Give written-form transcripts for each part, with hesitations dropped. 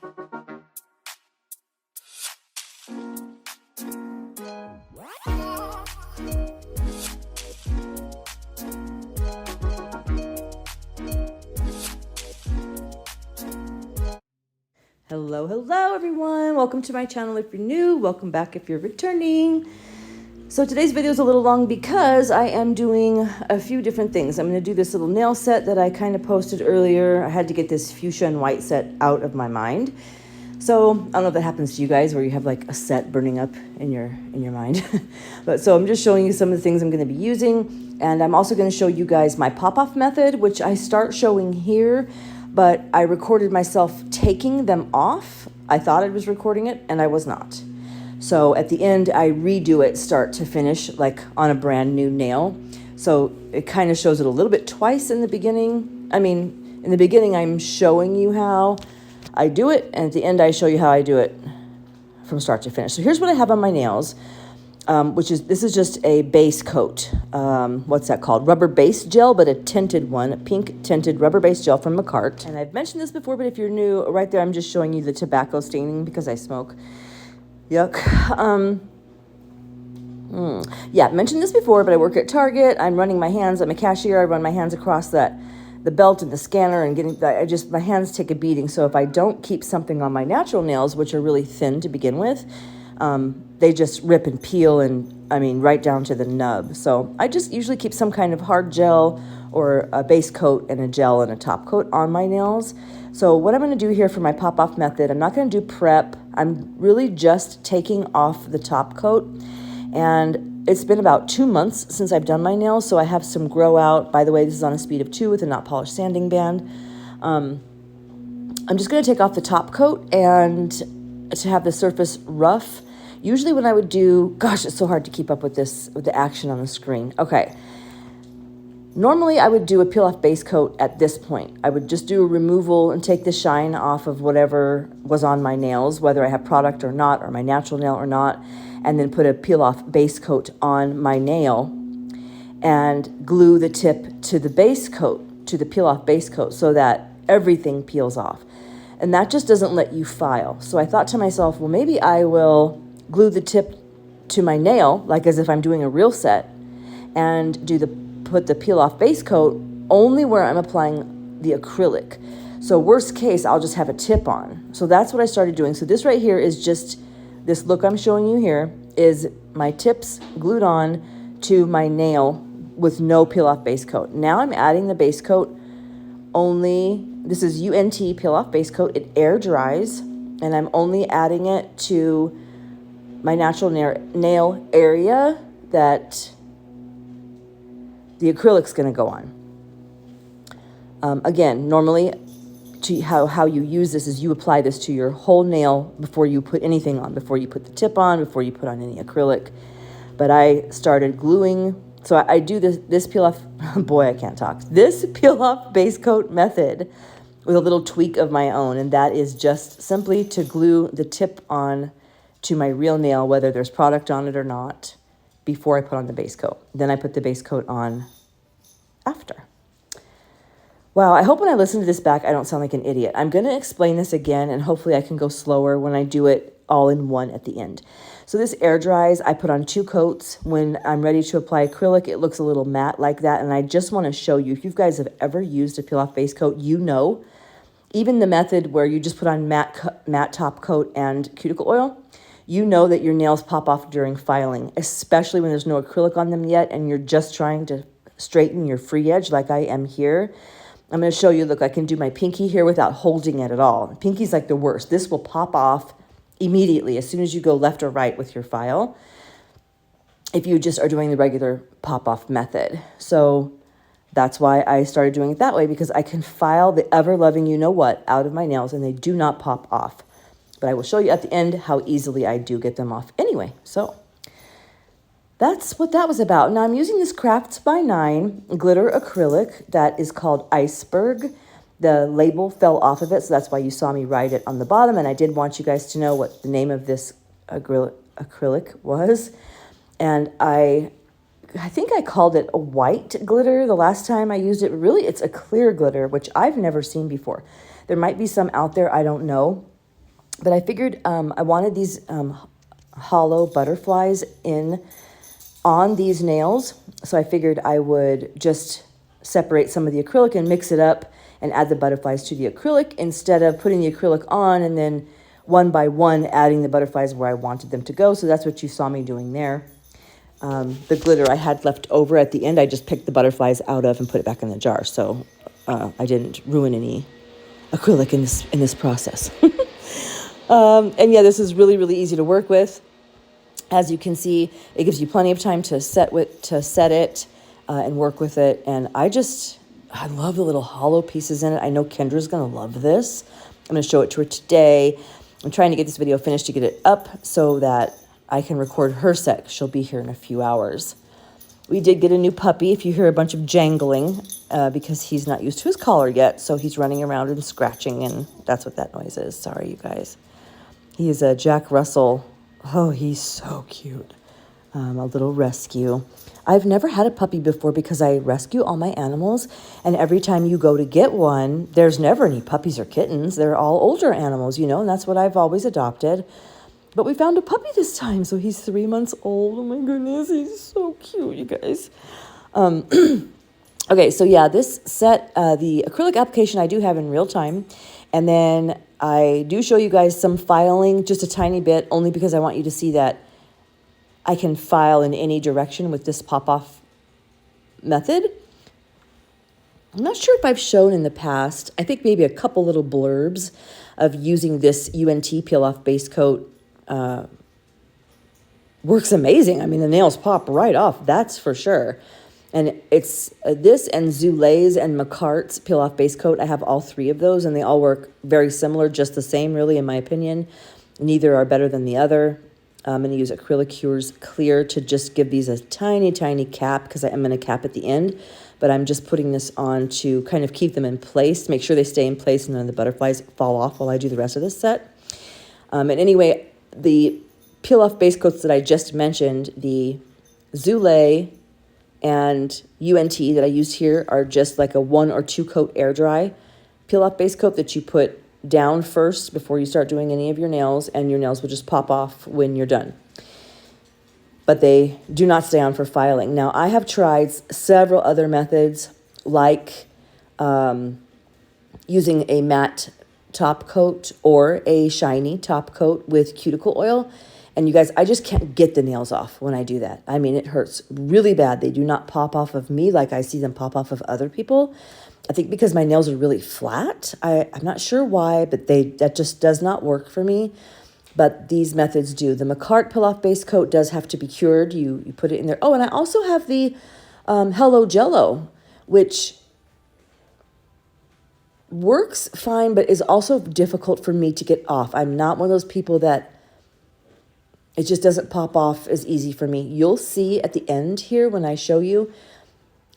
Hello everyone, welcome to my channel if you're new, welcome back if you're returning. So today's video is a little long because I am doing a few different things. I'm going to do this little nail set that I kind of posted earlier. I had to get this fuchsia and white set out of my mind. So I don't know if that happens to you guys where you have like a set burning up in your mind. But so I'm just showing you some of the things I'm going to be using, and I'm also going to show you guys my pop-off method, which I start showing here. But I recorded myself taking them off. I thought I was recording it, and I was not. So at the end, I redo it start to finish, like on a brand new nail. So it kind of shows it a little bit twice in the beginning. I mean, in the beginning, I'm showing you how I do it, and at the end, I show you how I do it from start to finish. So here's what I have on my nails. This is just a base coat. What's that called? Rubber base gel, but a tinted one, a pink tinted rubber base gel from McCart. And I've mentioned this before, but if you're new, right there, I'm just showing you the tobacco staining because I smoke. Yuck. Yeah, mentioned this before, but I work at Target. I'm running my hands. I'm a cashier. I run my hands across the belt and the scanner and my hands take a beating. So if I don't keep something on my natural nails, which are really thin to begin with, they just rip and peel, and right down to the nub. So I just usually keep some kind of hard gel or a base coat and a gel and a top coat on my nails. So what I'm going to do here for my pop-off method, I'm not going to do prep. I'm really just taking off the top coat. And it's been about 2 months since I've done my nails, so I have some grow out. By the way, this is on a speed of 2 with a Notpolish sanding band. I'm just going to take off the top coat and to have the surface rough. Usually when I would do, gosh, it's so hard to keep up with this, with the action on the screen. Okay. Normally I would do a peel off base coat at this point. I would just do a removal and take the shine off of whatever was on my nails, whether I have product or not, or my natural nail or not, and then put a peel off base coat on my nail and glue the tip to the base coat, to the peel off base coat, so that everything peels off. And that just doesn't let you file. So I thought to myself, well, maybe I will glue the tip to my nail, like as if I'm doing a real set, and put the peel off base coat only where I'm applying the acrylic. So worst case, I'll just have a tip on. So that's what I started doing. So this right here is just, this look I'm showing you here is my tips glued on to my nail with no peel off base coat. Now I'm adding the base coat only. This is UNT peel off base coat. It air dries, and I'm only adding it to my natural nail area that the acrylic's going to go on. Again, normally how you use this is you apply this to your whole nail before you put anything on, before you put the tip on, before you put on any acrylic. But I started gluing. So I do this peel off, boy, I can't talk. This peel off base coat method with a little tweak of my own. And that is just simply to glue the tip on to my real nail, whether there's product on it or not, before I put on the base coat. Then I put the base coat on after. Wow, I hope when I listen to this back, I don't sound like an idiot. I'm going to explain this again, and hopefully I can go slower when I do it all in one at the end. So this air dries. I put on 2 coats. When I'm ready to apply acrylic, it looks a little matte like that, and I just want to show you, if you guys have ever used a peel-off base coat, you know, even the method where you just put on matte top coat and cuticle oil, you know that your nails pop off during filing, especially when there's no acrylic on them yet and you're just trying to straighten your free edge like I am here. I'm going to show you, look, I can do my pinky here without holding it at all. Pinky's like the worst. This will pop off immediately as soon as you go left or right with your file if you just are doing the regular pop-off method. So that's why I started doing it that way, because I can file the ever-loving you-know-what out of my nails and they do not pop off. But I will show you at the end how easily I do get them off anyway. So that's what that was about. Now I'm using this Crafts by 9 glitter acrylic that is called Iceberg. The label fell off of it, so that's why you saw me write it on the bottom. And I did want you guys to know what the name of this acrylic was. And I think I called it a white glitter the last time I used it. Really, it's a clear glitter, which I've never seen before. There might be some out there, I don't know. But I figured I wanted these hollow butterflies on these nails. So I figured I would just separate some of the acrylic and mix it up and add the butterflies to the acrylic instead of putting the acrylic on and then one by one adding the butterflies where I wanted them to go. So that's what you saw me doing there. The glitter I had left over at the end, I just picked the butterflies out of and put it back in the jar. So I didn't ruin any acrylic in this process. And yeah, this is really, really easy to work with. As you can see, it gives you plenty of time to set it and work with it. And I love the little hollow pieces in it. I know Kendra's going to love this. I'm going to show it to her today. I'm trying to get this video finished to get it up so that I can record her set. She'll be here in a few hours. We did get a new puppy. If you hear a bunch of jangling, because he's not used to his collar yet, so he's running around and scratching, and that's what that noise is. Sorry, you guys. He is a Jack Russell. Oh, he's so cute. A little rescue. I've never had a puppy before because I rescue all my animals, and every time you go to get one, there's never any puppies or kittens. They're all older animals, and that's what I've always adopted. But we found a puppy this time, so he's 3 months old. Oh my goodness, he's so cute, you guys. Okay, so yeah, this set, the acrylic application I do have in real time, and then I do show you guys some filing, just a tiny bit, only because I want you to see that I can file in any direction with this pop-off method. I'm not sure if I've shown in the past, I think maybe a couple little blurbs of using this UNT peel-off base coat. Works amazing. I mean, the nails pop right off, that's for sure. And it's this and Zoulay's and McCart's peel-off base coat. I have all three of those, and they all work very similar, just the same, really, in my opinion. Neither are better than the other. I'm going to use Acrylic Cures Clear to just give these a tiny, tiny cap, because I am going to cap at the end. But I'm just putting this on to kind of keep them in place, make sure they stay in place, and then the butterflies fall off while I do the rest of this set. And anyway, the peel-off base coats that I just mentioned, the Zoulay and UNT that I used here, are just like a 1 or 2 coat air dry peel-off base coat that you put down first before you start doing any of your nails, and your nails will just pop off when you're done. But they do not stay on for filing. Now, I have tried several other methods, like using a matte top coat or a shiny top coat with cuticle oil. And you guys, I just can't get the nails off when I do that. I mean, it hurts really bad. They do not pop off of me like I see them pop off of other people. I think because my nails are really flat. I'm not sure why, but that just does not work for me. But these methods do. The McCart peel-off base coat does have to be cured. You put it in there. Oh, and I also have the Hello Jello, which works fine, but is also difficult for me to get off. I'm not one of those people that it just doesn't pop off as easy for me. You'll see at the end here when I show you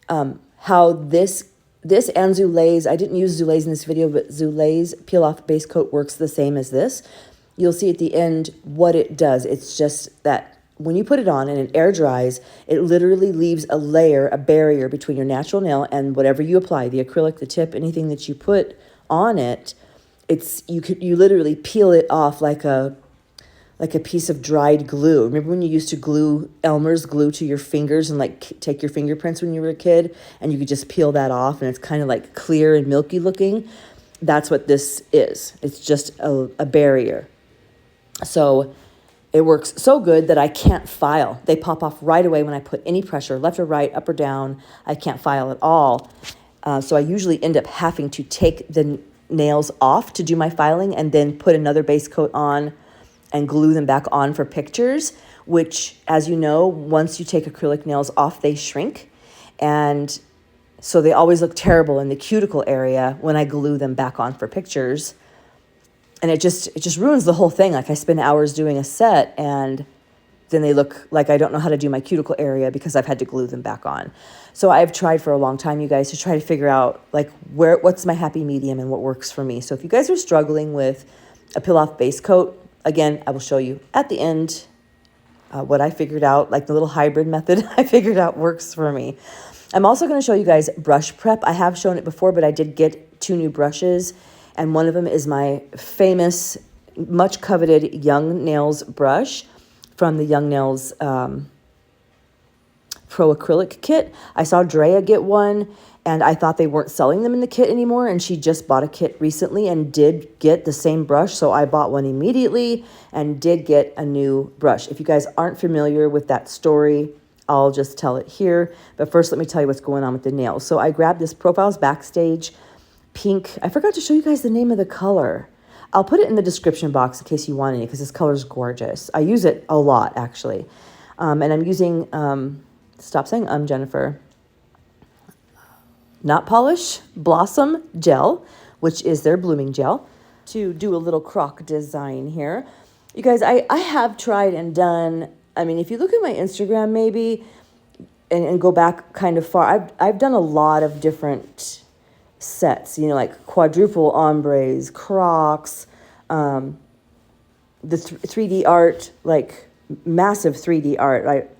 how this and Zoulay's, I didn't use Zoulay's in this video, but Zoulay's peel-off base coat works the same as this. You'll see at the end what it does. It's just that when you put it on and it air dries, it literally leaves a layer, a barrier between your natural nail and whatever you apply, the acrylic, the tip, anything that you put on it. You literally peel it off like a piece of dried glue. Remember when you used to glue Elmer's glue to your fingers and like take your fingerprints when you were a kid, and you could just peel that off and it's kind of like clear and milky looking? That's what this is. It's just a barrier. So it works so good that I can't file. They pop off right away when I put any pressure, left or right, up or down. I can't file at all. So I usually end up having to take the nails off to do my filing and then put another base coat on and glue them back on for pictures, which, as you know, once you take acrylic nails off, they shrink. And so they always look terrible in the cuticle area when I glue them back on for pictures. And it just ruins the whole thing. Like, I spend hours doing a set and then they look like I don't know how to do my cuticle area because I've had to glue them back on. So I've tried for a long time, you guys, to try to figure out like what's my happy medium and what works for me. So if you guys are struggling with a peel-off base coat, again, I will show you at the end what I figured out, like the little hybrid method I figured out works for me. I'm also going to show you guys brush prep. I have shown it before, but I did get 2 new brushes, and one of them is my famous much coveted Young Nails brush from the Young Nails Pro Acrylic kit. I saw Drea get one, and I thought they weren't selling them in the kit anymore, and she just bought a kit recently and did get the same brush, so I bought one immediately and did get a new brush. If you guys aren't familiar with that story, I'll just tell it here. But first, let me tell you what's going on with the nails. So I grabbed this Profiles Backstage pink. I forgot to show you guys the name of the color. I'll put it in the description box in case you want any, because this color is gorgeous. I use it a lot, actually. And I'm using, stop saying Jennifer, Notpolish Blossom Gel, which is their blooming gel, to do a little croc design here. You guys, I have tried and done, I mean, if you look at my Instagram maybe, and go back kind of far, I've done a lot of different sets, you know, like quadruple ombres, crocs, the 3D art, like massive 3D art.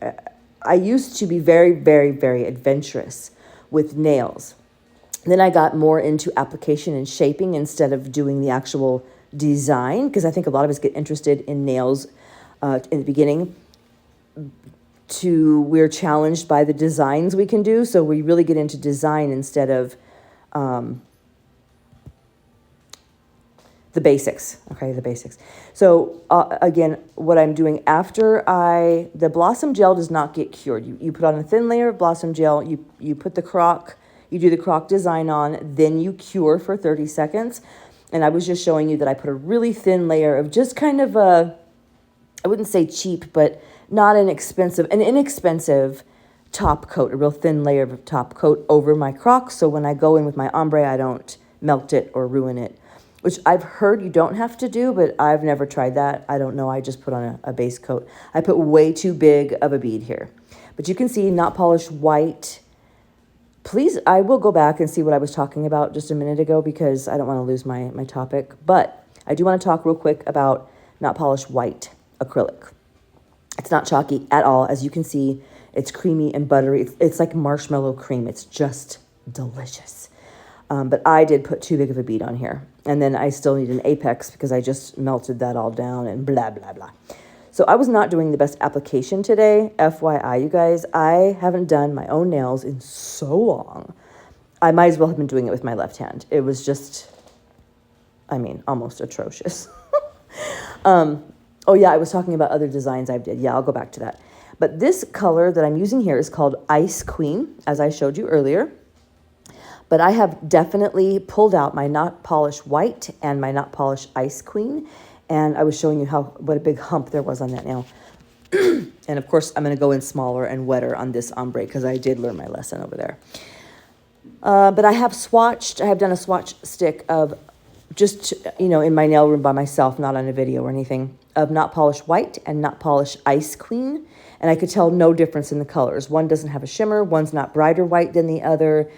I used to be very, very, very adventurous with nails. Then I got more into application and shaping instead of doing the actual design, because I think a lot of us get interested in nails in the beginning. We're challenged by the designs we can do, so we really get into design instead of the basics. Okay, the basics. So again, what I'm doing after the Blossom Gel does not get cured. You put on a thin layer of Blossom Gel, you put the croc, you do the croc design on, then you cure for 30 seconds. And I was just showing you that I put a really thin layer of just kind of I wouldn't say cheap, but not an inexpensive top coat, a real thin layer of top coat over my croc. So when I go in with my ombre, I don't melt it or ruin it, which I've heard you don't have to do, but I've never tried that. I don't know. I just put on a base coat. I put way too big of a bead here. But you can see Notpolish White. Please, I will go back and see what I was talking about just a minute ago, because I don't want to lose my topic. But I do want to talk real quick about Notpolish White Acrylic. It's not chalky at all. As you can see, it's creamy and buttery. It's like marshmallow cream. It's just delicious. But I did put too big of a bead on here. And then I still need an apex because I just melted that all down and blah, blah, blah. So I was not doing the best application today. FYI, you guys, I haven't done my own nails in so long. I might as well have been doing it with my left hand. It was just, I mean, almost atrocious. Oh yeah, I was talking about other designs I did. Yeah, I'll go back to that. But this color that I'm using here is called Ice Queen, as I showed you earlier. But I have definitely pulled out my Notpolish White and my Notpolish Ice Queen. And I was showing you what a big hump there was on that nail. And of course, I'm going to go in smaller and wetter on this ombre because I did learn my lesson over there. But I have done a swatch stick of just, you know, in my nail room by myself, not on a video or anything, of Notpolish White and Notpolish Ice Queen. And I could tell no difference in the colors. One doesn't have a shimmer. One's not brighter white than the other.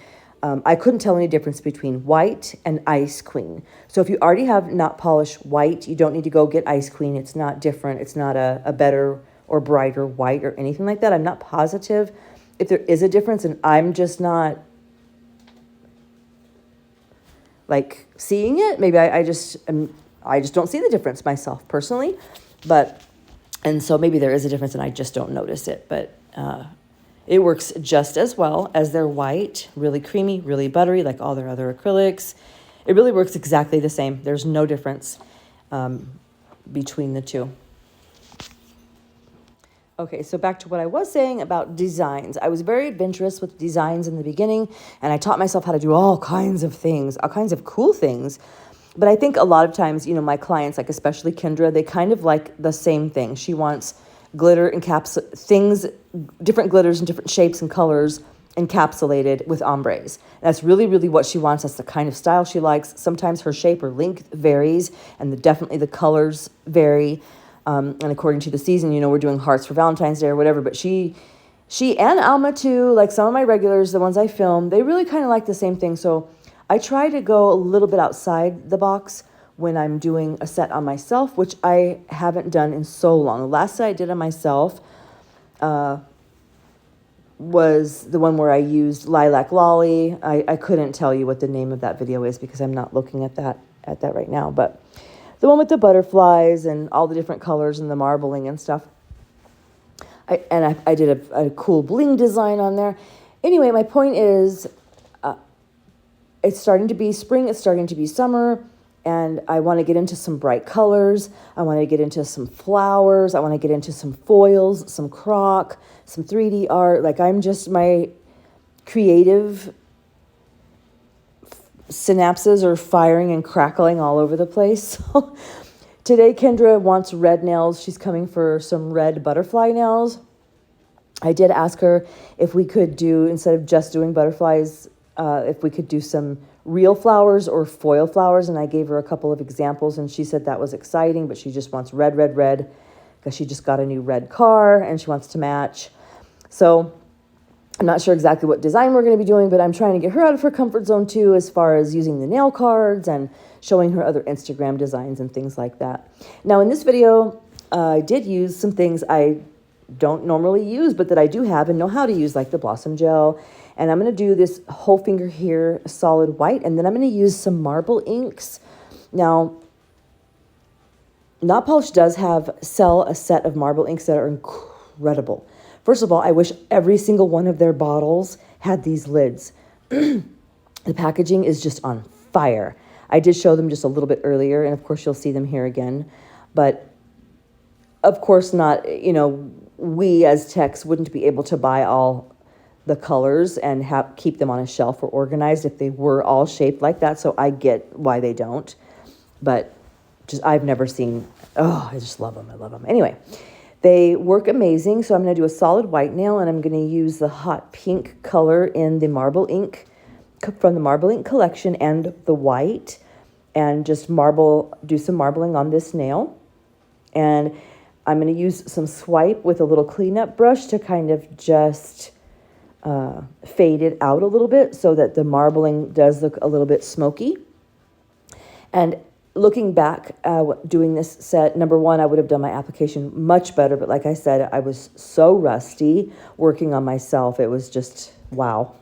I couldn't tell any difference between White and Ice Queen. So if you already have Notpolish White, you don't need to go get Ice Queen. It's not different. It's not a better or brighter white or anything like that. I'm not positive if there is a difference, and I'm just not like seeing it. Maybe I just don't see the difference myself personally, and so maybe there is a difference and I just don't notice it. But it works just as well as their white, really creamy, really buttery, like all their other acrylics. It really works exactly the same. There's no difference between the two. Okay, so back to what I was saying about designs. I was very adventurous with designs in the beginning, and I taught myself how to do all kinds of things, all kinds of cool things. But I think a lot of times, you know, my clients, like especially Kendra, they kind of like the same thing. She wants glitter things, different glitters in different shapes and colors encapsulated with ombres. That's really, really what she wants. That's the kind of style she likes. Sometimes her shape or length varies, and definitely the colors vary. And according to the season, you know, we're doing hearts for Valentine's Day or whatever, but she and Alma too, like some of my regulars, the ones I film, they really kind of like the same thing. So I try to go a little bit outside the box when I'm doing a set on myself, which I haven't done in so long. The last set I did on myself was the one where I used Lilac Lolly. I couldn't tell you what the name of that video is because I'm not looking at that right now. But the one with the butterflies and all the different colors and the marbling and stuff. I did a cool bling design on there. Anyway, my point is, it's starting to be spring, it's starting to be summer, and I want to get into some bright colors. I want to get into some flowers. I want to get into some foils, some crock, some 3D art. Like, I'm just, my creative synapses are firing and crackling all over the place. Today, Kendra wants red nails. She's coming for some red butterfly nails. I did ask her if we could do, instead of just doing butterflies, if we could do some real flowers or foil flowers. And I gave her a couple of examples, and she said that was exciting, but she just wants red, red, red, because she just got a new red car and she wants to match. So I'm not sure exactly what design we're going to be doing, but I'm trying to get her out of her comfort zone too, as far as using the nail cards and showing her other Instagram designs and things like that. Now, in this video, I did use some things I don't normally use, but that I do have and know how to use, like the Blossom Gel. And I'm going to do this whole finger here, solid white, and then I'm going to use some marble inks. Now, Notpolish does sell a set of marble inks that are incredible. First of all, I wish every single one of their bottles had these lids. The packaging is just on fire. I did show them just a little bit earlier, and of course you'll see them here again. But of course not, we as techs wouldn't be able to buy all the colors and keep them on a shelf or organized if they were all shaped like that. So I get why they don't. But I've never seen, I just love them. I love them. Anyway, they work amazing. So I'm going to do a solid white nail, and I'm going to use the hot pink color in the marble ink from the Marble Ink collection and the white, and just do some marbling on this nail. And I'm going to use some swipe with a little cleanup brush to kind of just fade it out a little bit so that the marbling does look a little bit smoky. And looking back, doing this set, number one, I would have done my application much better. But like I said, I was so rusty working on myself. It was just, wow.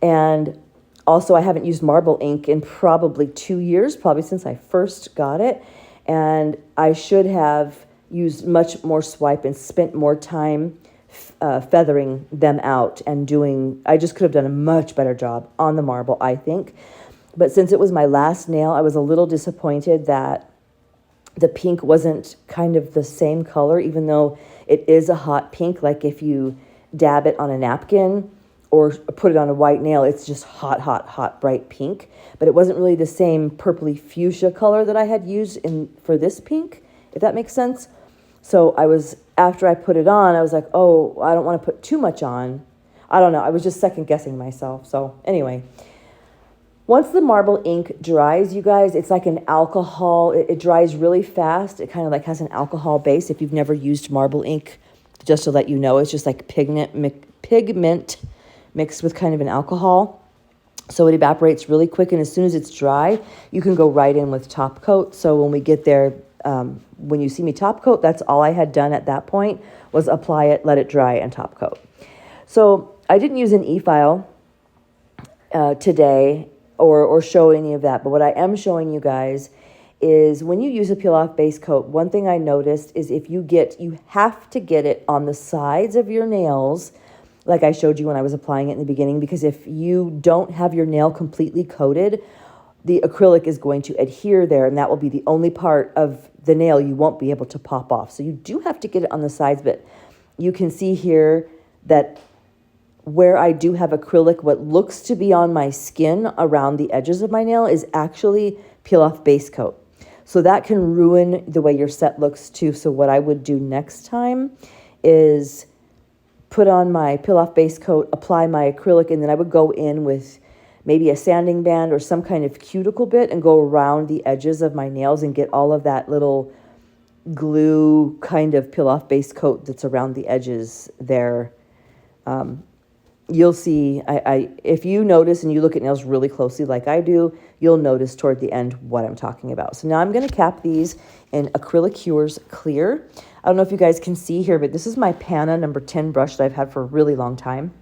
And also, I haven't used marble ink in probably 2 years, probably since I first got it. And I should have used much more swipe and spent more time feathering them out and I just could have done a much better job on the marble, I think. But since it was my last nail, I was a little disappointed that the pink wasn't kind of the same color, even though it is a hot pink. Like if you dab it on a napkin or put it on a white nail, it's just hot, hot, hot, bright pink. But it wasn't really the same purpley fuchsia color that I had used for this pink, if that makes sense. So after I put it on, I was like, oh, I don't want to put too much on. I don't know. I was just second guessing myself. So anyway, once the marble ink dries, you guys, it's like an alcohol. It dries really fast. It kind of like has an alcohol base. If you've never used marble ink, just to let you know, it's just like pigment mixed with kind of an alcohol. So it evaporates really quick. And as soon as it's dry, you can go right in with top coat. So when we get there, when you see me top coat, that's all I had done at that point was apply it, let it dry, and top coat. So I didn't use an e-file today or show any of that. But what I am showing you guys is when you use a peel-off base coat, one thing I noticed is you have to get it on the sides of your nails, like I showed you when I was applying it in the beginning, because if you don't have your nail completely coated, the acrylic is going to adhere there, and that will be the only part of the nail you won't be able to pop off. So you do have to get it on the sides, but you can see here that where I do have acrylic, what looks to be on my skin around the edges of my nail is actually peel-off base coat. So that can ruin the way your set looks too. So what I would do next time is put on my peel-off base coat, apply my acrylic, and then I would go in with maybe a sanding band or some kind of cuticle bit and go around the edges of my nails and get all of that little glue kind of peel-off base coat that's around the edges there. You'll see, if you notice and you look at nails really closely like I do, you'll notice toward the end what I'm talking about. So now I'm going to cap these in Acrylic Cures Clear. I don't know if you guys can see here, but this is my Pana number 10 brush that I've had for a really long time.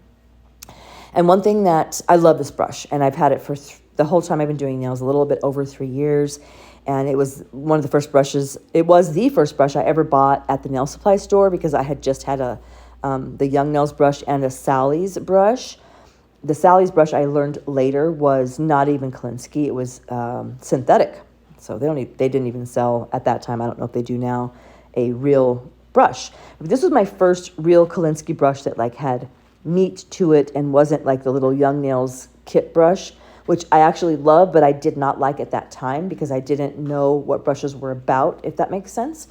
And one thing that I love this brush, and I've had it for the whole time I've been doing nails, a little bit over 3 years. And it was one of the first brushes. It was the first brush I ever bought at the nail supply store because I had just had the Young Nails brush and a Sally's brush. The Sally's brush I learned later was not even Kolinsky. It was synthetic. So they didn't even sell at that time. I don't know if they do now, a real brush. But this was my first real Kolinsky brush that like had meat to it and wasn't like the little Young Nails kit brush, which I actually love, but I did not like at that time because I didn't know what brushes were about, if that makes sense.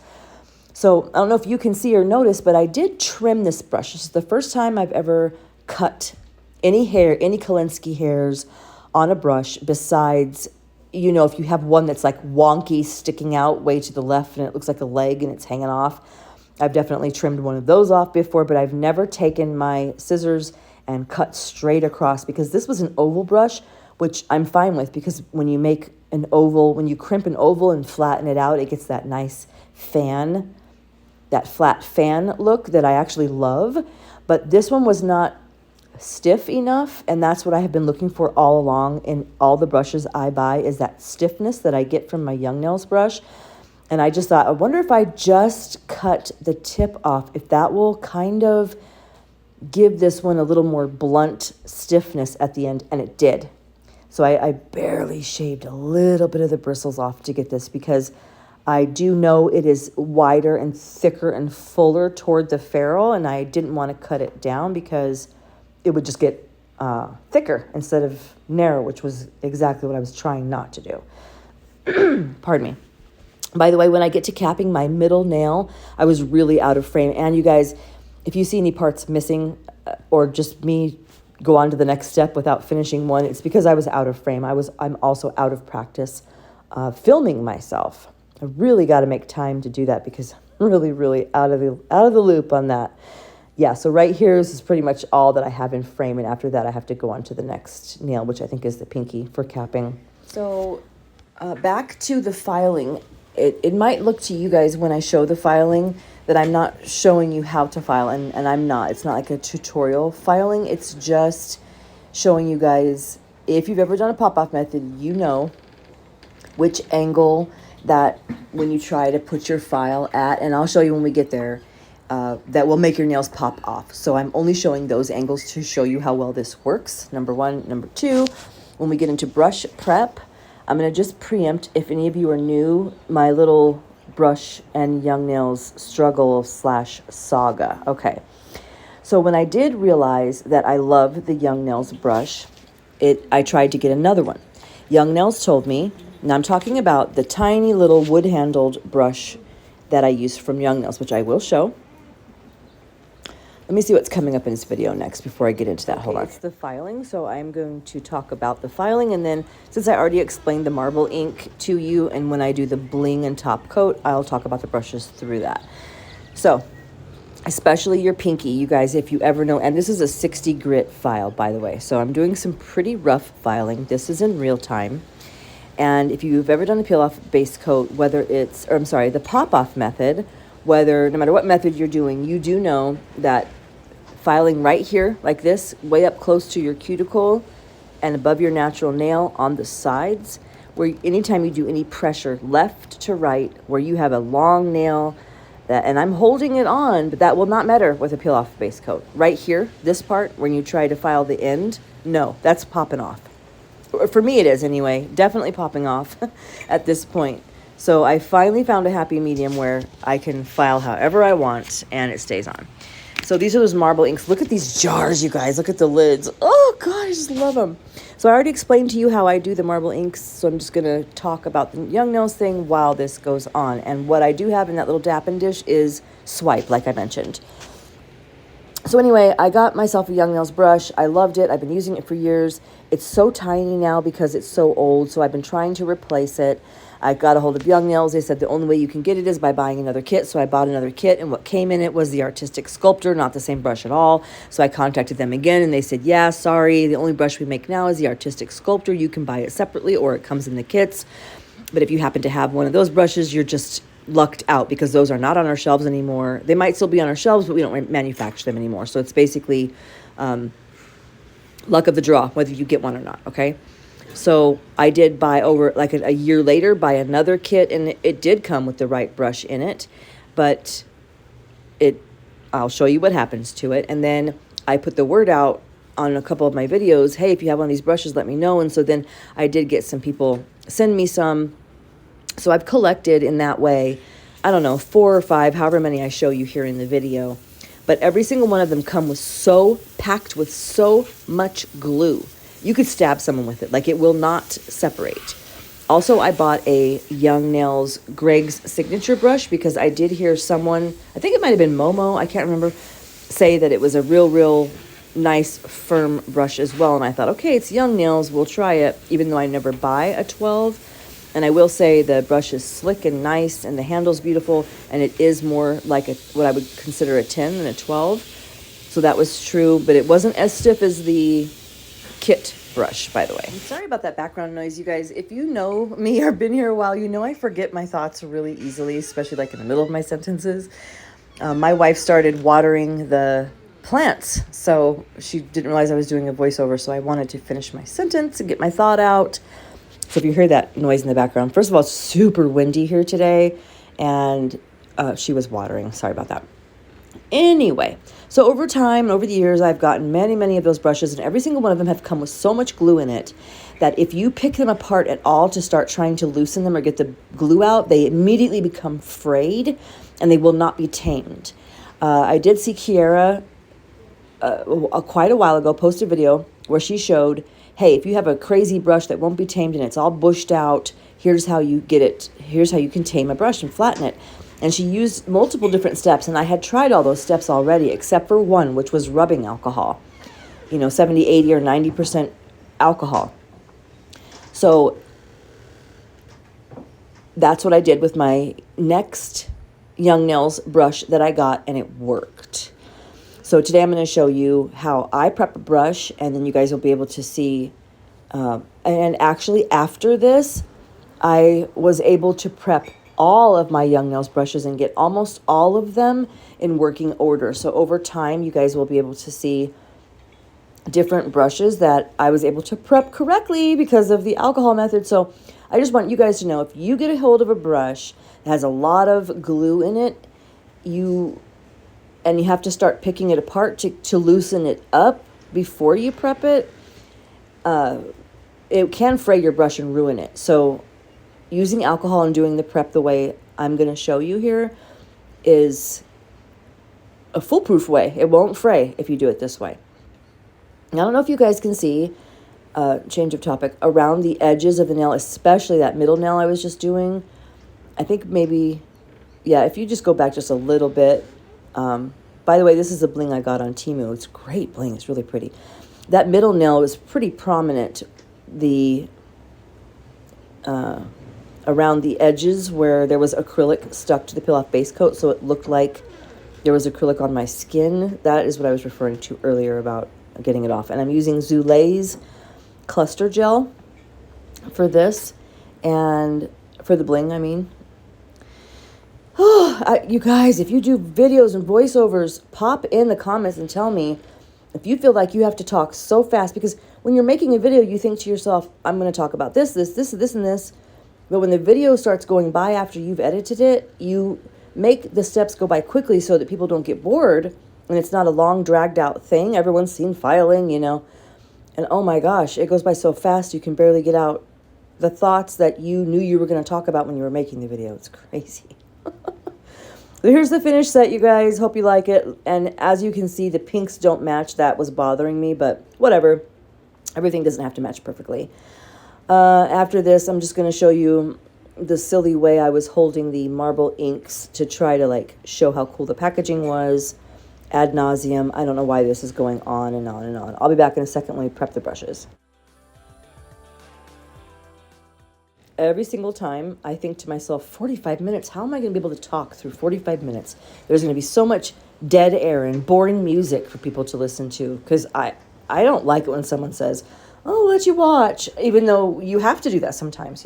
So I don't know if you can see or notice, but I did trim this brush. This is the first time I've ever cut any Kolinsky hairs on a brush besides, you know, if you have one that's like wonky sticking out way to the left and it looks like a leg and it's hanging off. I've definitely trimmed one of those off before, but I've never taken my scissors and cut straight across because this was an oval brush, which I'm fine with because when you make an oval, when you crimp an oval and flatten it out, it gets that nice fan, that flat fan look that I actually love. But this one was not stiff enough, and that's what I have been looking for all along in all the brushes I buy is that stiffness that I get from my Young Nails brush. And I just thought, I wonder if I just cut the tip off, if that will kind of give this one a little more blunt stiffness at the end, and it did. So I barely shaved a little bit of the bristles off to get this because I do know it is wider and thicker and fuller toward the ferrule, and I didn't want to cut it down because it would just get thicker instead of narrow, which was exactly what I was trying not to do. Pardon me. By the way, when I get to capping my middle nail, I was really out of frame. And you guys, if you see any parts missing or just me go on to the next step without finishing one, it's because I was out of frame. I'm also out of practice filming myself. I really got to make time to do that because I'm really, really out of the loop on that. Yeah, so right here is pretty much all that I have in frame, and after that I have to go on to the next nail, which I think is the pinky for capping. So back to the filing. It might look to you guys when I show the filing that I'm not showing you how to file, and I'm not. It's not like a tutorial filing. It's just showing you guys, if you've ever done a pop-off method, you know which angle that when you try to put your file at, and I'll show you when we get there, that will make your nails pop off. So I'm only showing those angles to show you how well this works, number one. Number two, when we get into brush prep, I'm going to just preempt, if any of you are new, my little brush and Young Nails struggle / saga. Okay. So when I did realize that I love the Young Nails brush, I tried to get another one. Young Nails told me, and I'm talking about the tiny little wood-handled brush that I use from Young Nails, which I will show. Let me see what's coming up in this video next before I get into that. Hold on. It's the filing, so I'm going to talk about the filing, and then since I already explained the marble ink to you, and when I do the bling and top coat, I'll talk about the brushes through that. So, especially your pinky, you guys, if you ever know, and this is a 60 grit file, by the way, so I'm doing some pretty rough filing. This is in real time, and if you've ever done the peel-off base coat, the pop-off method, no matter what method you're doing, you do know that filing right here like this, way up close to your cuticle and above your natural nail on the sides, where anytime you do any pressure left to right, where you have a long nail, and I'm holding it on, but that will not matter with a peel-off base coat. Right here, this part, when you try to file the end, no, that's popping off. For me it is anyway, definitely popping off at this point. So I finally found a happy medium where I can file however I want and it stays on. So these are those marble inks. Look at these jars, you guys. Look at the lids. Oh, God, I just love them. So I already explained to you how I do the marble inks, so I'm just going to talk about the Young Nails thing while this goes on. And what I do have in that little dapping dish is Swipe, like I mentioned. So anyway, I got myself a Young Nails brush. I loved it. I've been using it for years. It's so tiny now because it's so old, so I've been trying to replace it. I got a hold of Young Nails. They said the only way you can get it is by buying another kit. So I bought another kit, and what came in it was the Artistic Sculptor, not the same brush at all. So I contacted them again, and they said, yeah, sorry, the only brush we make now is the Artistic Sculptor. You can buy it separately, or it comes in the kits. But if you happen to have one of those brushes, you're just lucked out because those are not on our shelves anymore. They might still be on our shelves, but we don't manufacture them anymore. So it's basically luck of the draw, whether you get one or not, okay? So I did buy over like a year later, buy another kit, and it did come with the right brush in it, but I'll show you what happens to it. And then I put the word out on a couple of my videos, hey, if you have one of these brushes, let me know. And so then I did get some people send me some. So I've collected in that way, I don't know, 4 or 5, however many I show you here in the video. But every single one of them come with packed with so much glue. You could stab someone with it. Like, it will not separate. Also, I bought a Young Nails Greg's Signature brush because I did hear someone, I think it might have been Momo, I can't remember, say that it was a real nice firm brush as well. And I thought, okay, it's Young Nails, we'll try it, even though I never buy a 12. And I will say the brush is slick and nice, and the handle's beautiful, and it is more like what I would consider a 10 than a 12. So that was true, but it wasn't as stiff as the kit brush, by the way. I'm sorry about that background noise, you guys. If you know me or been here a while, you know I forget my thoughts really easily, especially like in the middle of my sentences. My wife started watering the plants, so she didn't realize I was doing a voiceover, so I wanted to finish my sentence and get my thought out. So if you hear that noise in the background, first of all, it's super windy here today, and she was watering. Sorry about that. Anyway, so over time, over the years, I've gotten many of those brushes, and every single one of them have come with so much glue in it that if you pick them apart at all to start trying to loosen them or get the glue out, they immediately become frayed, and they will not be tamed. I did see Kiara quite a while ago post a video where she showed, hey, if you have a crazy brush that won't be tamed and it's all bushed out, here's how you get it. Here's how you can tame a brush and flatten it. And she used multiple different steps, and I had tried all those steps already, except for one, which was rubbing alcohol. 70, 80, or 90% alcohol. So that's what I did with my next Young Nails brush that I got, and it worked. So today I'm going to show you how I prep a brush, and then you guys will be able to see. And actually, after this, I was able to prep all of my Young Nails brushes and get almost all of them in working order. So over time, you guys will be able to see different brushes that I was able to prep correctly because of the alcohol method. So I just want you guys to know, if you get a hold of a brush that has a lot of glue in it, you have to start picking it apart to loosen it up before you prep it, it can fray your brush and ruin it. So using alcohol and doing the prep the way I'm going to show you here is a foolproof way. It won't fray if you do it this way. I don't know if you guys can see, change of topic, around the edges of the nail, especially that middle nail I was just doing. I think maybe, yeah, if you just go back just a little bit. By the way, this is a bling I got on Temu. It's great bling. It's really pretty. That middle nail is pretty prominent. Around the edges where there was acrylic stuck to the peel-off base coat, so it looked like there was acrylic on my skin. That is what I was referring to earlier about getting it off. And I'm using Zulay's cluster gel for this, and for the bling, I mean. You guys, if you do videos and voiceovers, pop in the comments and tell me if you feel like you have to talk so fast, because when you're making a video, you think to yourself, I'm going to talk about this, and this. But when the video starts going by after you've edited it, you make the steps go by quickly so that people don't get bored, and it's not a long, dragged out thing. Everyone's seen filing, And oh my gosh, it goes by so fast you can barely get out the thoughts that you knew you were going to talk about when you were making the video. It's crazy. Here's the finished set, you guys. Hope you like it. And as you can see, the pinks don't match. That was bothering me, but whatever. Everything doesn't have to match perfectly. After this, I'm just going to show you the silly way I was holding the marble inks to try to show how cool the packaging was ad nauseum. I don't know why this is going on and on and on. I'll be back in a second when we prep the brushes. Every single time I think to myself, 45 minutes, how am I going to be able to talk through 45 minutes? There's going to be so much dead air and boring music for people to listen to, because I don't like it when someone says, oh, let you watch, even though you have to do that sometimes,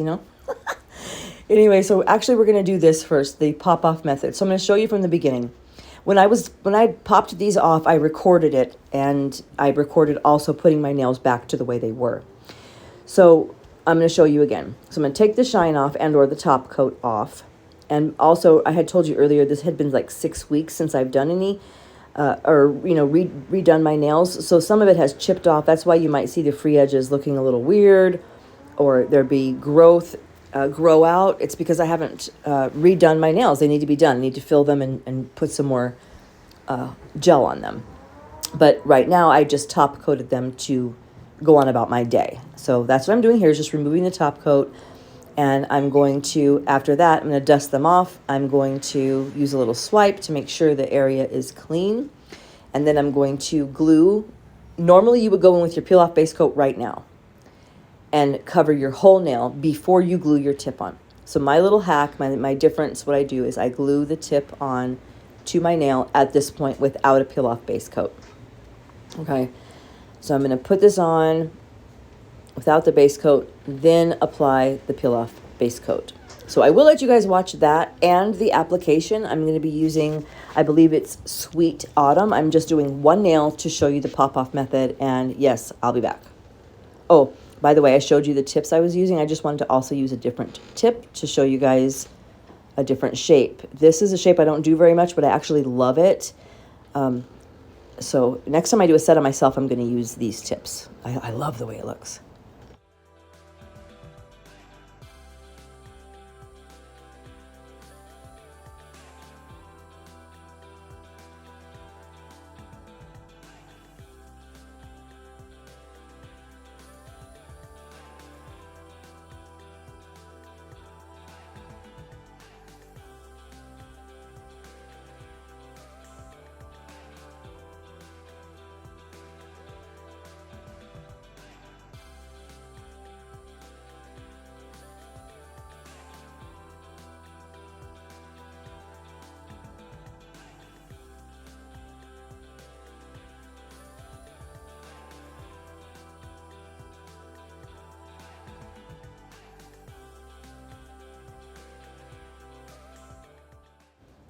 Anyway, so actually we're going to do this first, the pop-off method. So I'm going to show you from the beginning. When I popped these off, I recorded it, and I recorded also putting my nails back to the way they were. So I'm going to show you again. So I'm going to take the shine off and or the top coat off. And also, I had told you earlier, this had been like 6 weeks since I've done any, redone my nails. So some of it has chipped off. That's why you might see the free edges looking a little weird, or there be grow out. It's because I haven't redone my nails. They need to be done. I need to fill them and put some more gel on them. But right now, I just top coated them to go on about my day. So that's what I'm doing here, is just removing the top coat. And I'm going to, after that, I'm going to dust them off. I'm going to use a little swipe to make sure the area is clean. And then I'm going to glue. Normally you would go in with your peel off base coat right now and cover your whole nail before you glue your tip on. So my little hack, my difference, what I do is I glue the tip on to my nail at this point without a peel off base coat. Okay, so I'm going to put this on without the base coat, then apply the peel off base coat. So I will let you guys watch that and the application. I'm going to be using, I believe it's Sweet Autumn. I'm just doing one nail to show you the pop off method, and yes, I'll be back. Oh, by the way, I showed you the tips I was using. I just wanted to also use a different tip to show you guys a different shape. This is a shape I don't do very much, but I actually love it. So next time I do a set on myself, I'm going to use these tips. I love the way it looks.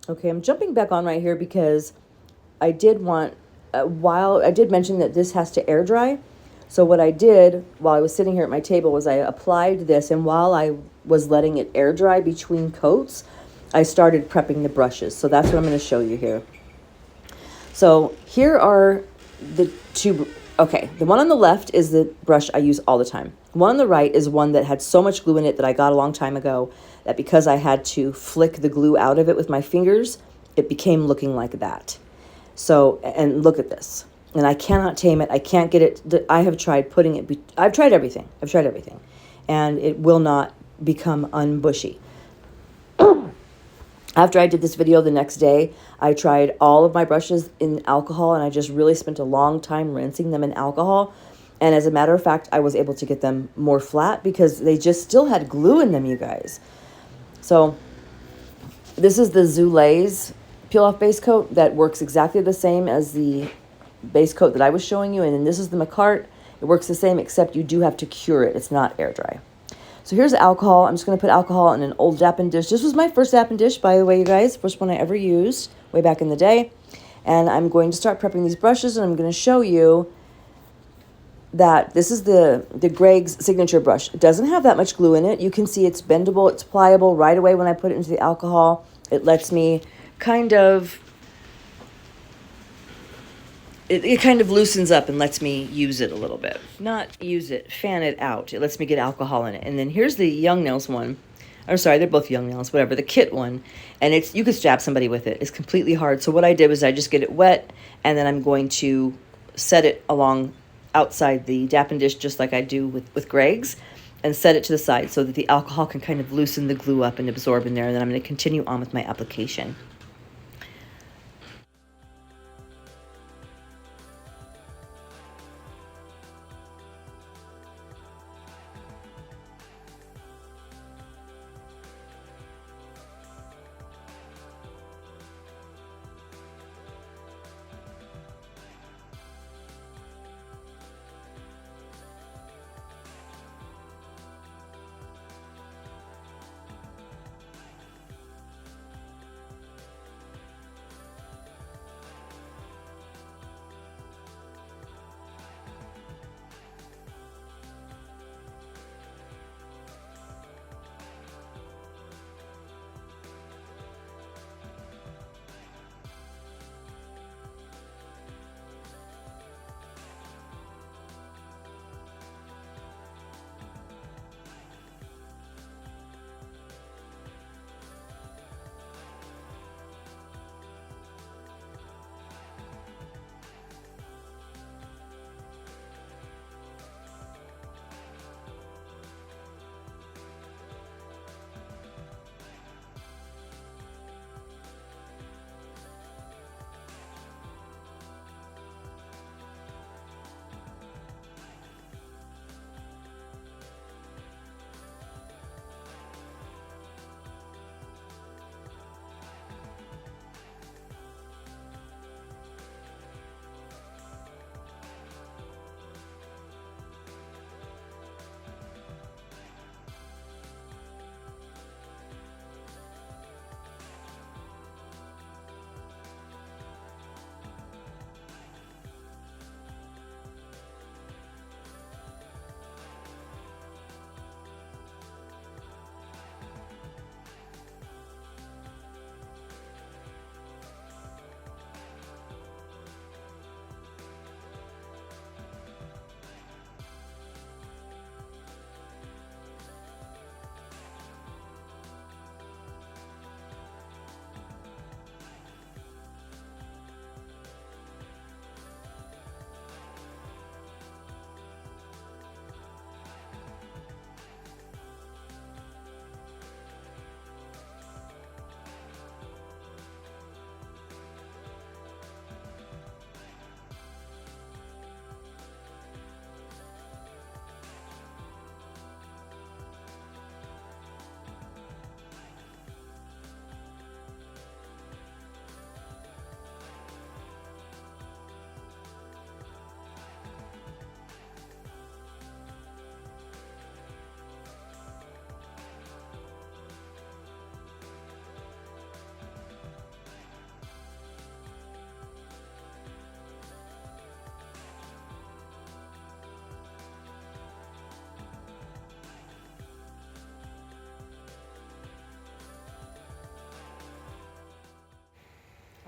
Okay, I'm jumping back on right here because I did want, while I did mention that this has to air dry. So what I did while I was sitting here at my table was I applied this, and while I was letting it air dry between coats, I started prepping the brushes. So that's what I'm going to show you here. So here are the two. Okay, the one on the left is the brush I use all the time. One on the right is one that had so much glue in it that I got a long time ago that because I had to flick the glue out of it with my fingers, it became looking like that. So, and look at this. And I cannot tame it. I can't get it. I have tried putting it, I've tried everything. I've tried everything. And it will not become unbushy. After I did this video the next day, I tried all of my brushes in alcohol, and I just really spent a long time rinsing them in alcohol. And as a matter of fact, I was able to get them more flat because they just still had glue in them, you guys. So this is the Zulays peel off base coat that works exactly the same as the base coat that I was showing you. And then this is the McCart. It works the same, except you do have to cure it. It's not air dry. So here's the alcohol. I'm just going to put alcohol in an old Dap and dish. This was my first Dap and dish, by the way, you guys. First one I ever used way back in the day. And I'm going to start prepping these brushes, and I'm going to show you that this is the Greg's signature brush. It doesn't have that much glue in it. You can see it's bendable, it's pliable right away when I put it into the alcohol. It lets me kind of, it kind of loosens up and lets me use it a little bit. Not use it, fan it out. It lets me get alcohol in it. And then here's the Young Nails one. I'm sorry, they're both Young Nails, whatever. The kit one. And it's, you could stab somebody with it. It's completely hard. So what I did was I just get it wet, and then I'm going to set it along outside the Dap and dish just like I do with Greg's, and set it to the side so that the alcohol can kind of loosen the glue up and absorb in there. And then I'm going to continue on with my application.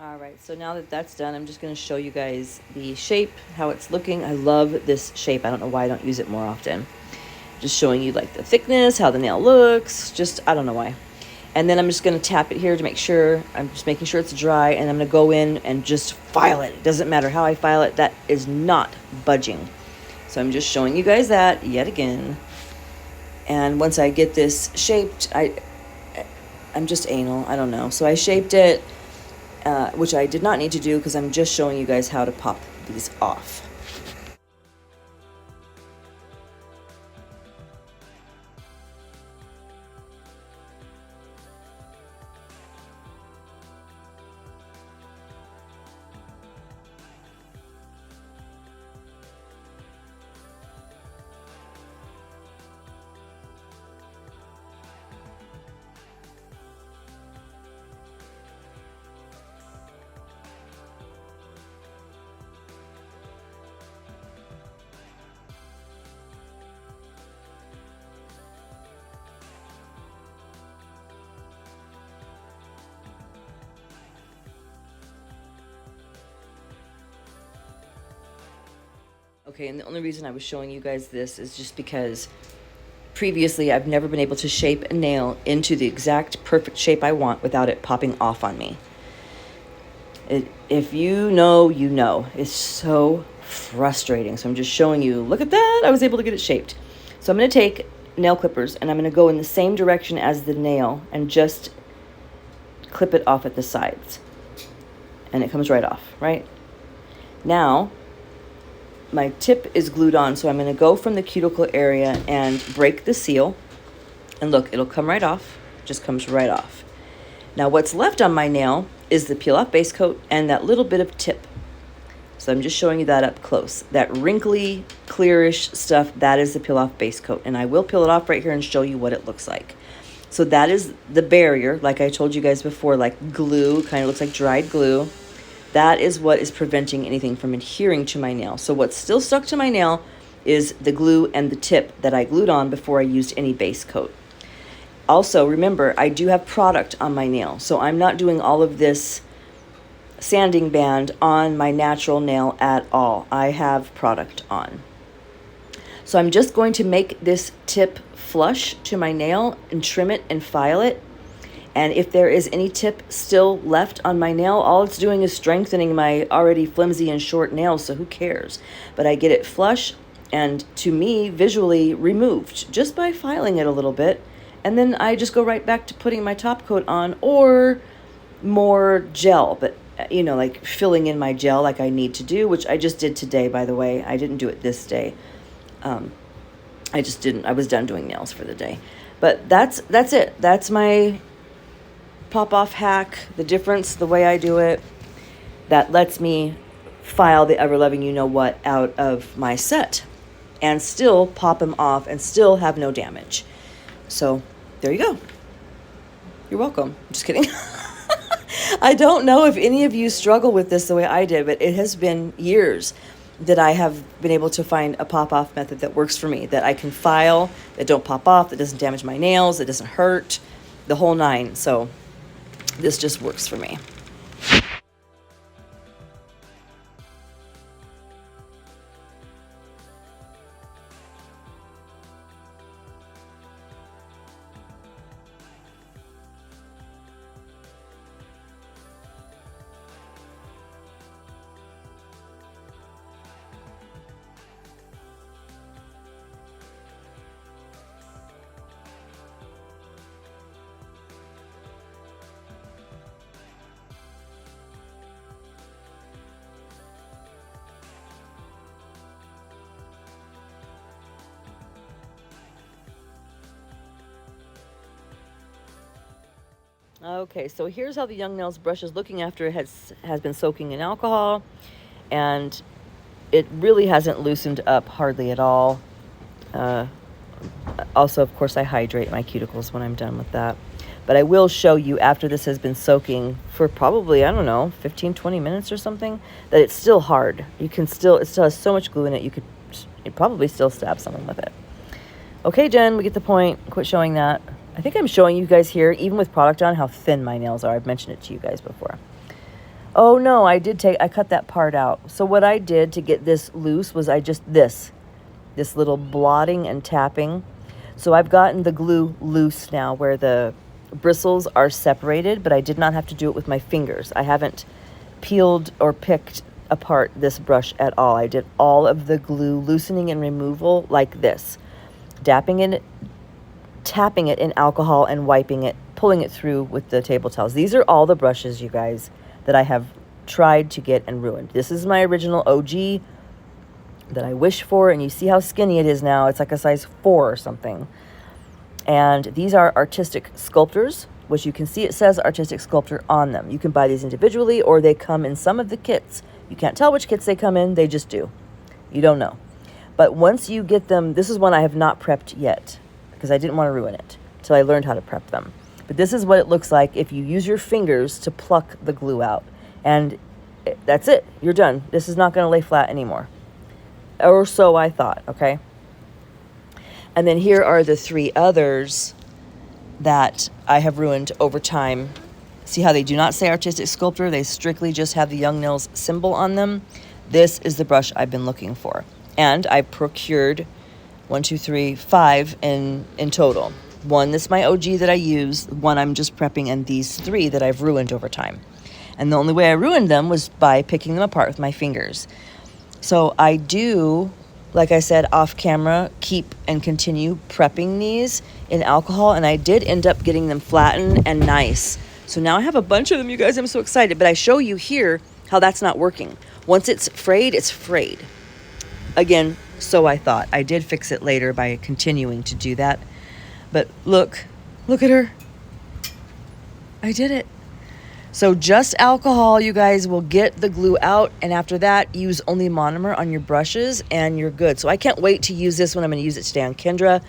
All right, so now that that's done, I'm just going to show you guys the shape, how it's looking. I love this shape. I don't know why I don't use it more often. Just showing you like the thickness, how the nail looks, just, I don't know why. And then I'm just going to tap it here to make sure, I'm just making sure it's dry, and I'm going to go in and just file it. It doesn't matter how I file it, that is not budging. So I'm just showing you guys that yet again. And once I get this shaped, I'm just anal, I don't know. So I shaped it, which I did not need to do because I'm just showing you guys how to pop these off. Okay, and the only reason I was showing you guys this is just because previously I've never been able to shape a nail into the exact perfect shape I want without it popping off on me. If you know, you know. It's so frustrating. So I'm just showing you, look at that, I was able to get it shaped. So I'm going to take nail clippers and I'm going to go in the same direction as the nail and just clip it off at the sides. And it comes right off, right? Now, my tip is glued on, so I'm going to go from the cuticle area and break the seal. And look, it'll come right off. Just comes right off. Now what's left on my nail is the peel off base coat and that little bit of tip. So I'm just showing you that up close. That wrinkly, clearish stuff, that is the peel off base coat. And I will peel it off right here and show you what it looks like. So that is the barrier, like I told you guys before, like glue, kind of looks like dried glue. That is what is preventing anything from adhering to my nail. So what's still stuck to my nail is the glue and the tip that I glued on before I used any base coat. Also, remember, I do have product on my nail, so I'm not doing all of this sanding band on my natural nail at all. I have product on. So I'm just going to make this tip flush to my nail and trim it and file it. And if there is any tip still left on my nail, all it's doing is strengthening my already flimsy and short nails, so who cares? But I get it flush and, to me, visually removed just by filing it a little bit. And then I just go right back to putting my top coat on or more gel, but, you know, like filling in my gel like I need to do, which I just did today, by the way. I didn't do it this day. I just didn't. I was done doing nails for the day. But that's it. That's my pop-off hack, the difference, the way I do it, that lets me file the ever-loving you-know-what out of my set and still pop them off and still have no damage. So there you go. You're welcome. Just kidding. I don't know if any of you struggle with this the way I did, but it has been years that I have been able to find a pop-off method that works for me, that I can file, that don't pop off, that doesn't damage my nails, that doesn't hurt, the whole nine. So this just works for me. Okay, so here's how the Young Nails brush is looking after it has been soaking in alcohol, and it really hasn't loosened up hardly at all. Also, of course, I hydrate my cuticles when I'm done with that. But I will show you after this has been soaking for probably, I don't know, 15, 20 minutes or something, that it's still hard. It still has so much glue in it, you'd probably still stab someone with it. Okay, Jen, we get the point. Quit showing that. I think I'm showing you guys here, even with product on, how thin my nails are. I've mentioned it to you guys before. Oh no, I cut that part out. So what I did to get this loose was this little blotting and tapping. So I've gotten the glue loose now where the bristles are separated, but I did not have to do it with my fingers. I haven't peeled or picked apart this brush at all. I did all of the glue loosening and removal like this, tapping it in alcohol and wiping it, pulling it through with the table towels. These are all the brushes, you guys, that I have tried to get and ruined. This is my original OG that I wish for, and you see how skinny it is now. It's like a size 4 or something. And these are artistic sculptors, which you can see it says artistic sculptor on them. You can buy these individually, or they come in some of the kits. You can't tell which kits they come in, they just do. You don't know. But once you get them, this is one I have not prepped yet because I didn't want to ruin it until I learned how to prep them. But this is what it looks like if you use your fingers to pluck the glue out. And that's it. You're done. This is not going to lay flat anymore. Or so I thought, okay? And then here are the 3 others that I have ruined over time. See how they do not say artistic sculptor? They strictly just have the Young Nails symbol on them. This is the brush I've been looking for. And I procured 5 in total. One, this is my OG that I use. One I'm just prepping, and these 3 that I've ruined over time. And the only way I ruined them was by picking them apart with my fingers. So I do, like I said, off camera, keep and continue prepping these in alcohol. And I did end up getting them flattened and nice. So now I have a bunch of them, you guys. I'm so excited. But I show you here how that's not working. Once it's frayed, it's frayed. Again, so I thought. I did fix it later by continuing to do that. But look at her. I did it. So just alcohol, you guys, will get the glue out. And after that, use only monomer on your brushes and you're good. So I can't wait to use this one. I'm going to use it today on Kendra.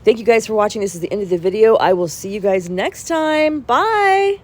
Thank you guys for watching. This is the end of the video. I will see you guys next time. Bye.